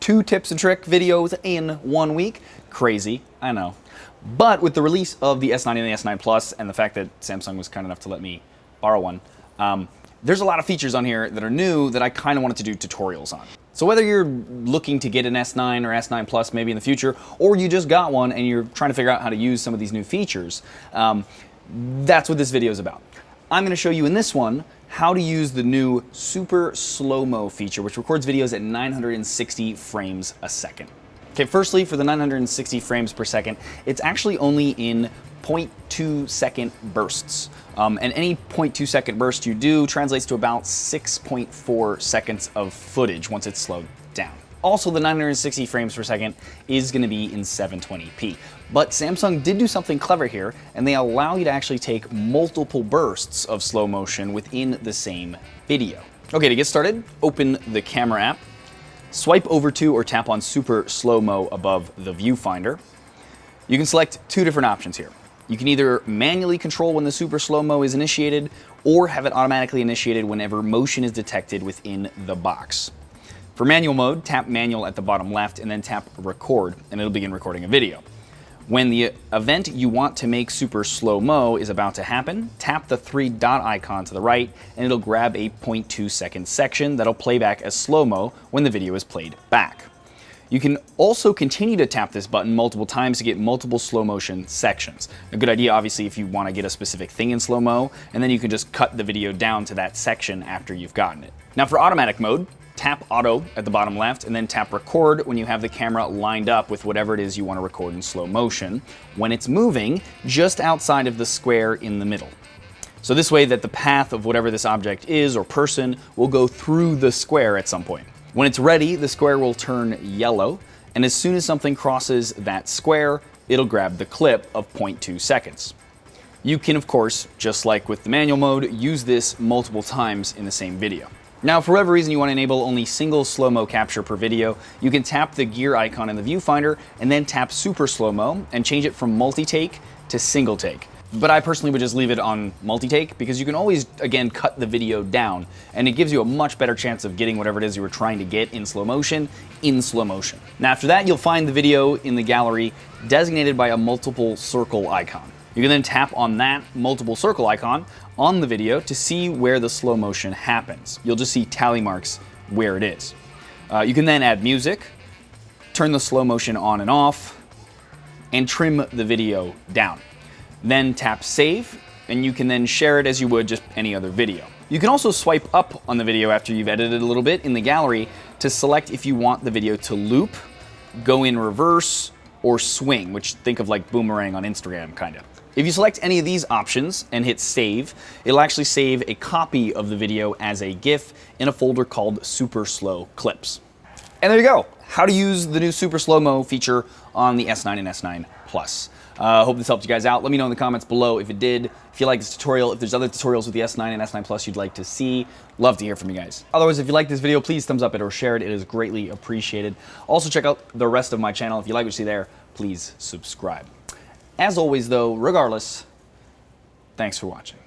2 tips and trick videos in 1 week. Crazy, I know. But with the release of the S9 and the S9 Plus, and the fact that Samsung was kind enough to let me borrow one, there's a lot of features on here that are new that I kind of wanted to do tutorials on. So whether you're looking to get an S9 or S9 Plus maybe in the future, or you just got one and you're trying to figure out how to use some of these new features, that's what this video is about. I'm going to show you in this one how to use the new Super Slow-Mo feature, which records videos at 960 frames a second. Okay, firstly, for the 960 frames per second, it's actually only in 0.2 second bursts. And any 0.2 second burst you do translates to about 6.4 seconds of footage once it's slowed down. Also, the 960 frames per second is going to be in 720p. But Samsung did do something clever here, and they allow you to actually take multiple bursts of slow motion within the same video. Okay, to get started, open the camera app, swipe over to or tap on Super Slow-Mo above the viewfinder. You can select 2 different options here. You can either manually control when the Super Slow-Mo is initiated, or have it automatically initiated whenever motion is detected within the box. For manual mode, tap manual at the bottom left and then tap record, and it'll begin recording a video. When the event you want to make Super Slow-Mo is about to happen, tap the 3 dot icon to the right and it'll grab a 0.2 second section that'll play back as slow-mo when the video is played back. You can also continue to tap this button multiple times to get multiple slow motion sections. A good idea, obviously, if you want to get a specific thing in slow-mo, and then you can just cut the video down to that section after you've gotten it. Now for automatic mode, tap auto at the bottom left and then tap record when you have the camera lined up with whatever it is you want to record in slow motion when it's moving just outside of the square in the middle. So this way that the path of whatever this object is or person will go through the square at some point. When it's ready, the square will turn yellow, and as soon as something crosses that square, it'll grab the clip of 0.2 seconds. You can, of course, just like with the manual mode, use this multiple times in the same video. Now, for whatever reason you want to enable only single slow-mo capture per video, you can tap the gear icon in the viewfinder and then tap Super Slow-Mo and change it from multi-take to single take. But I personally would just leave it on multi-take because you can always, again, cut the video down and it gives you a much better chance of getting whatever it is you were trying to get in slow motion. Now after that, you'll find the video in the gallery designated by a multiple circle icon. You can then tap on that multiple circle icon on the video to see where the slow motion happens. You'll just see tally marks where it is. You can then add music, turn the slow motion on and off, and trim the video down. Then tap save, and you can then share it as you would just any other video. You can also swipe up on the video after you've edited a little bit in the gallery to select if you want the video to loop, go in reverse, or swing, which think of like boomerang on Instagram, kinda. If you select any of these options and hit save, it'll actually save a copy of the video as a GIF in a folder called Super Slow Clips. And there you go, how to use the new Super Slow-Mo feature on the S9 and S9 Plus. Hope this helped you guys out. Let me know in the comments below if it did, if you like this tutorial, if there's other tutorials with the S9 and S9 Plus you'd like to see. Love to hear from you guys. Otherwise, if you like this video, please thumbs up it or share it. It is greatly appreciated. Also, check out the rest of my channel. If you like what you see there, please subscribe. As always, though, regardless, thanks for watching.